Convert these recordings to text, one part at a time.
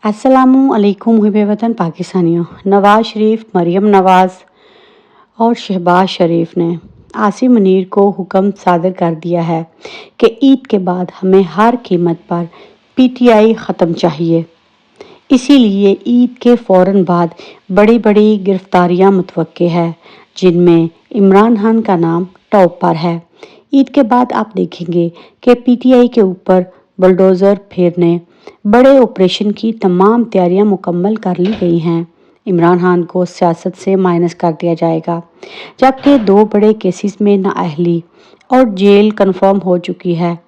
अस्सलामु अलैकुम हुबे वतन पाकिस्तानियों। नवाज शरीफ, मरियम नवाज और शहबाज शरीफ ने आसिम मुनीर को हुक्म सादर कर दिया है कि ईद के बाद हमें हर कीमत पर पीटीआई ख़त्म चाहिए। इसीलिए ईद के फ़ौरन बाद बड़ी बड़ी गिरफ्तारियां मुतवक्के है, जिनमें इमरान खान का नाम टॉप पर है। ईद के बाद आप देखेंगे कि पीटीआई के ऊपर बुलडोज़र फेरने बड़े ऑपरेशन की तमाम तैयारियां मुकम्मल कर ली गई हैं। इमरान खान को सियासत से माइनस कर दिया जाएगा, जबकि दो बड़े केसेस में नाअहली और जेल कन्फर्म हो चुकी है।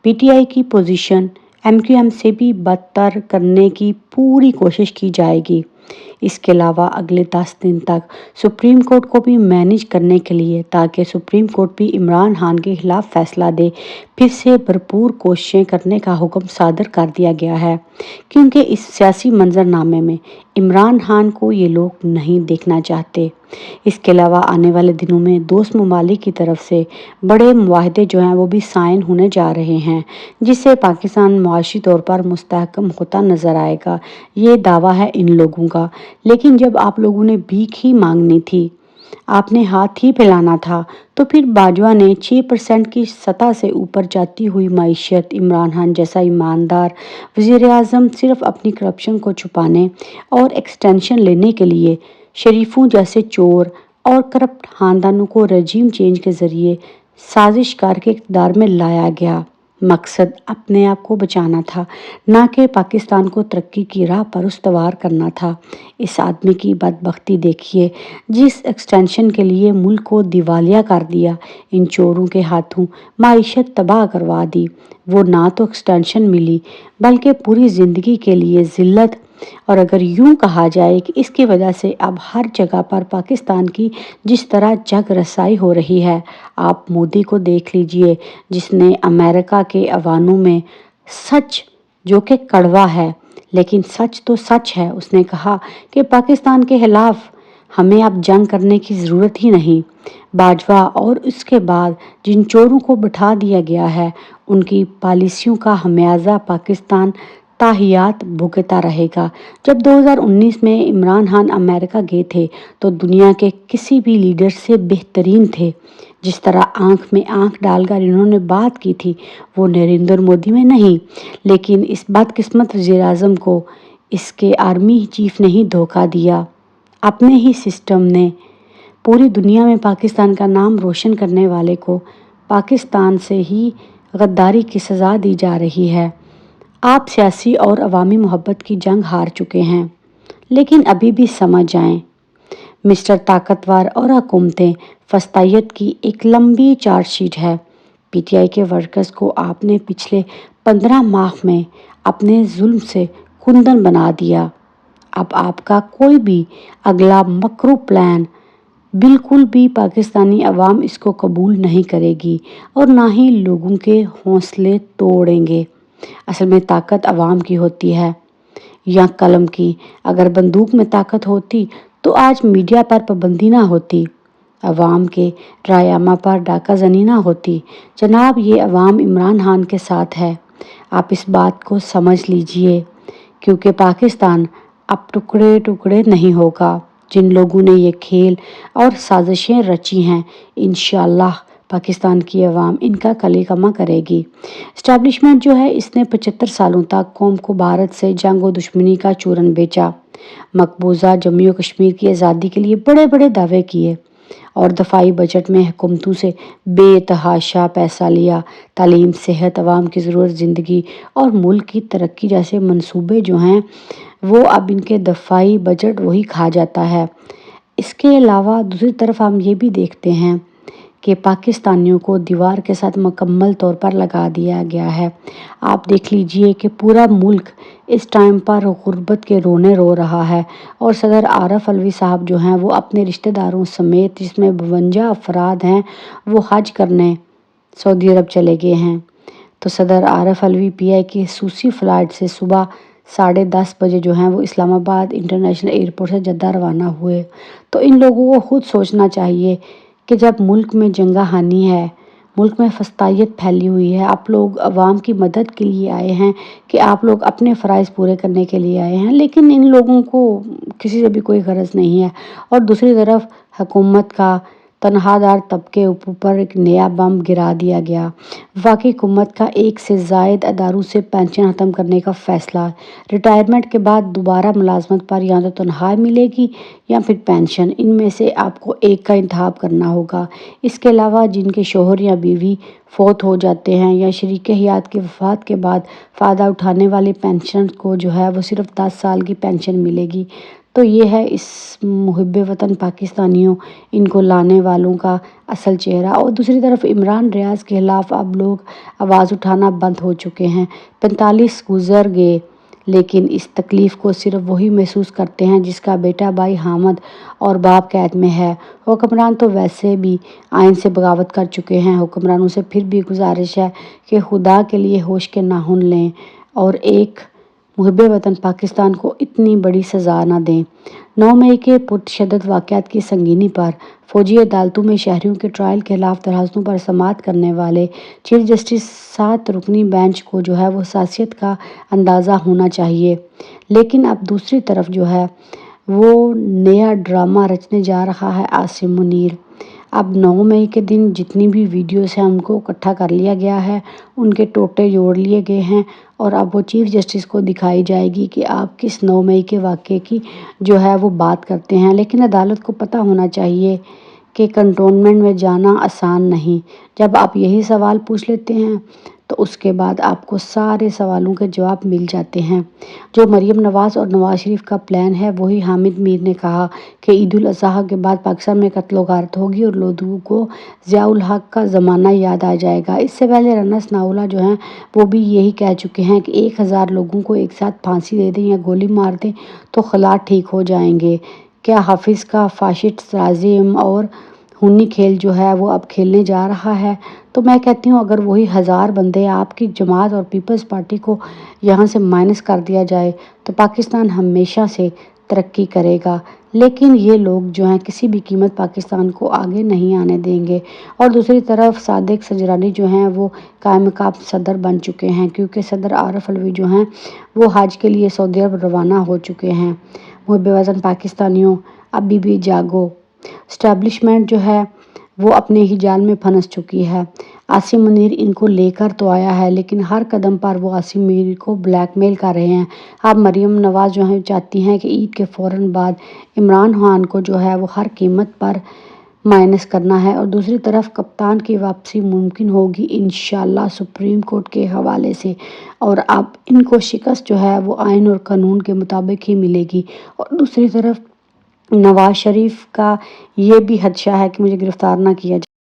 पीटीआई की पोजीशन एमक्यूएम से भी बदतर करने की पूरी कोशिश की जाएगी। इसके अलावा अगले 10 दिन तक सुप्रीम कोर्ट को भी मैनेज करने के लिए, ताकि सुप्रीम कोर्ट भी इमरान खान के खिलाफ फैसला दे, फिर से भरपूर कोशिशें करने का हुक्म सादर कर दिया गया है, क्योंकि इस सियासी मंजरनामे में इमरान खान को ये लोग नहीं देखना चाहते। इसके अलावा आने वाले दिनों में दोस्त ममालिक की तरफ से बड़े मुआहदे जो हैं वो भी साइन होने जा रहे हैं, जिससे पाकिस्तान मुआशी तौर पर मुस्तहकम होता नज़र आएगा। ये दावा है इन लोगों का। लेकिन जब आप लोगों ने भीख ही मांगनी थी, आपने हाथ ही फैलाना था, तो फिर बाजवा ने 6% की सतह से ऊपर जाती हुई माइशत, इमरान खान जैसा ईमानदार वज़ीर आज़म सिर्फ अपनी करप्शन को छुपाने और एक्सटेंशन लेने के लिए शरीफों जैसे चोर और करप्ट खानदानों को रजीम चेंज के ज़रिए साजिश करके इक़्तिदार में लाया गया। मकसद अपने आप को बचाना था, ना कि पाकिस्तान को तरक्की की राह पर उस्तवार करना था। इस आदमी की बदबख्ती देखिए, जिस एक्सटेंशन के लिए मुल्क को दिवालिया कर दिया, इन चोरों के हाथों माइशत तबाह करवा दी। वो ना तो एक्सटेंशन मिली, बल्कि पूरी ज़िंदगी के लिए ज़िल्लत। और अगर यूं कहा जाए कि इसकी वजह से अब हर जगह पर पाकिस्तान की जिस तरह जग रसाई हो रही है, आप मोदी को देख लीजिए, जिसने अमेरिका के अवानों में सच, जो कि कड़वा है लेकिन सच तो सच है, उसने कहा कि पाकिस्तान के खिलाफ हमें अब जंग करने की ज़रूरत ही नहीं। बाजवा और उसके बाद जिन चोरों को बिठा दिया गया है, उनकी पॉलिसियों का हमेयाजा पाकिस्तान ताहियात भुगता रहेगा। जब 2019 में इमरान खान अमेरिका गए थे, तो दुनिया के किसी भी लीडर से बेहतरीन थे। जिस तरह आंख में आंख डालकर इन्होंने बात की थी, वो नरेंद्र मोदी में नहीं, लेकिन इस बदकिस्मत वज़ीर आज़म को इसके आर्मी चीफ ने ही धोखा दिया। अपने ही सिस्टम ने पूरी दुनिया में पाकिस्तान का नाम रोशन करने वाले को पाकिस्तान से ही गद्दारी की सज़ा दी जा रही है। आप सियासी और अवामी मोहब्बत की जंग हार चुके हैं, लेकिन अभी भी समझ जाएं, मिस्टर ताकतवर और हुकूमतें फस्तायत की एक लंबी चार्जशीट है। पीटीआई के वर्कर्स को आपने पिछले 15 माह में अपने जुल्म से कुंदन बना दिया। अब आपका कोई भी अगला मकरू प्लान बिल्कुल भी पाकिस्तानी अवाम इसको कबूल नहीं करेगी और ना ही लोगों के हौसले तोड़ेंगे। असल में ताकत अवाम की होती है या कलम की। अगर बंदूक में ताकत होती तो आज मीडिया पर पाबंदी ना होती, अवाम के रायामा पर डाका जनी ना होती। जनाब, ये अवाम इमरान खान के साथ है। आप इस बात को समझ लीजिए, क्योंकि पाकिस्तान अब टुकड़े टुकड़े नहीं होगा। जिन लोगों ने ये खेल और साजिशें रची हैं, इंशाअल्लाह पाकिस्तान की अवाम इनका कलेकमा करेगी। इस्टेब्लिशमेंट जो है, इसने 75 सालों तक कौम को भारत से जंग और दुश्मनी का चूरन बेचा, मकबूजा जम्मू और कश्मीर की आज़ादी के लिए बड़े बड़े दावे किए और दफाई बजट में हुकूमतों से बेतहाशा पैसा लिया। तालीम, सेहत, अवाम की ज़रूरत, ज़िंदगी और मुल्क की तरक्की जैसे मंसूबे जो हैं, वो अब इनके दफाई बजट वही खा जाता है। इसके अलावा दूसरी तरफ हम ये भी देखते हैं कि पाकिस्तानियों को दीवार के साथ मुकम्मल तौर पर लगा दिया गया है। आप देख लीजिए कि पूरा मुल्क इस टाइम पर गुर्बत के रोने रो रहा है और सदर आरफ अलवी साहब जो हैं, वो अपने रिश्तेदारों समेत, जिसमें 52 अफराद हैं, वो हज करने सऊदी अरब चले गए हैं। तो सदर आरफ अलवी पीआई की खसूसी फ़्लाइट से सुबह 10:30 बजे जो हैं, वो इस्लामाबाद इंटरनेशनल एयरपोर्ट से जद्दा रवाना हुए। तो इन लोगों को खुद सोचना चाहिए कि जब मुल्क में जंगा हानि है, ملک میں فسطائیت پھیلی ہوئی ہے۔ آپ لوگ عوام کی مدد کے لیے آئے ہیں کہ آپ لوگ اپنے فرائض پورے کرنے کے لیے آئے ہیں، لیکن ان لوگوں کو کسی سے بھی کوئی غرض نہیں ہے۔ اور دوسری طرف حکومت کا تنخواہ دار طبقے اوپر ایک نیا بم گرا دیا گیا۔ وفاقی حکومت کا ایک سے زائد اداروں سے پینشن ختم کرنے کا فیصلہ۔ ریٹائرمنٹ کے بعد دوبارہ ملازمت پر یا تو تنخواہ ملے گی یا پھر پینشن، ان میں سے آپ کو ایک کا انتخاب کرنا ہوگا۔ اس کے علاوہ جن کے شوہر یا بیوی فوت ہو جاتے ہیں یا شریک حیات کی وفات کے بعد فائدہ اٹھانے والے پینشن کو جو ہے وہ صرف 10 سال کی پینشن ملے گی۔ تو یہ ہے اس محب وطن پاکستانیوں، ان کو لانے والوں کا اصل چہرہ۔ اور دوسری طرف عمران ریاض کے خلاف اب لوگ آواز اٹھانا بند ہو چکے ہیں۔ 45 گزر گئے، لیکن اس تکلیف کو صرف وہی محسوس کرتے ہیں جس کا بیٹا بھائی حامد اور باپ قید میں ہے۔ حکمران تو ویسے بھی آئین سے بغاوت کر چکے ہیں۔ حکمرانوں سے پھر بھی گزارش ہے کہ خدا کے لیے ہوش کے ناخن لیں اور ایک محب وطن پاکستان کو اتنی بڑی سزا نہ دیں۔ 9 مئی کے پرتشدد واقعات کی سنگینی پر فوجی عدالتوں میں شہریوں کے ٹرائل کے خلاف درخواستوں پر سماعت کرنے والے چیف جسٹس 7 رکنی بینچ کو جو ہے وہ حساسیت کا اندازہ ہونا چاہیے۔ لیکن اب دوسری طرف جو ہے وہ نیا ڈرامہ رچنے جا رہا ہے عاصم منیر۔ اب 9 مئی کے دن جتنی بھی ویڈیوز ہیں ان کو اکٹھا کر لیا گیا ہے، ان کے ٹوٹے جوڑ لیے گئے ہیں اور اب وہ چیف جسٹس کو دکھائی جائے گی کہ آپ کس 9 مئی کے واقعے کی جو ہے وہ بات کرتے ہیں۔ لیکن عدالت کو پتہ ہونا چاہیے کہ کنٹونمنٹ میں جانا آسان نہیں۔ جب آپ یہی سوال پوچھ لیتے ہیں تو اس کے بعد آپ کو سارے سوالوں کے جواب مل جاتے ہیں۔ جو مریم نواز اور نواز شریف کا پلان ہے وہی حامد میر نے کہا کہ عید الاضحیٰ کے بعد پاکستان میں قتل و غارت ہوگی اور لوگوں کو ضیاء الحق کا زمانہ یاد آ جائے گا۔ اس سے پہلے رانا ثناء اللہ جو ہیں وہ بھی یہی کہہ چکے ہیں کہ 1000 لوگوں کو ایک ساتھ پھانسی دے دیں یا گولی مار دیں تو حالات ٹھیک ہو جائیں گے۔ کیا حافظ کا فاشسٹ رازم اور خونی کھیل جو ہے وہ اب کھیلنے جا رہا ہے؟ تو میں کہتی ہوں اگر وہی 1000 بندے آپ کی جماعت اور پیپلز پارٹی کو یہاں سے مائنس کر دیا جائے تو پاکستان ہمیشہ سے ترقی کرے گا، لیکن یہ لوگ جو ہیں کسی بھی قیمت پاکستان کو آگے نہیں آنے دیں گے۔ اور دوسری طرف صادق سنجرانی جو ہیں وہ قائم مقام صدر بن چکے ہیں کیونکہ صدر عارف علوی جو ہیں وہ حج کے لیے سعودی عرب روانہ ہو چکے ہیں۔ محب وطن پاکستانیوں ابھی بھی جاگو، اسٹیبلشمنٹ جو ہے وہ اپنے ہی جال میں پھنس چکی ہے۔ عاصم منیر ان کو لے کر تو آیا ہے لیکن ہر قدم پر وہ عاصم منیر کو بلیک میل کر رہے ہیں۔ اب مریم نواز جو ہیں چاہتی ہیں کہ عید کے فوراً بعد عمران خان کو جو ہے وہ ہر قیمت پر مائنس کرنا ہے اور دوسری طرف کپتان کی واپسی ممکن ہوگی انشاءاللہ سپریم کورٹ کے حوالے سے، اور اب ان کو شکست جو ہے وہ آئین اور قانون کے مطابق ہی ملے گی۔ اور دوسری طرف نواز شریف کا یہ بھی خدشہ ہے کہ مجھے گرفتار نہ کیا جائے۔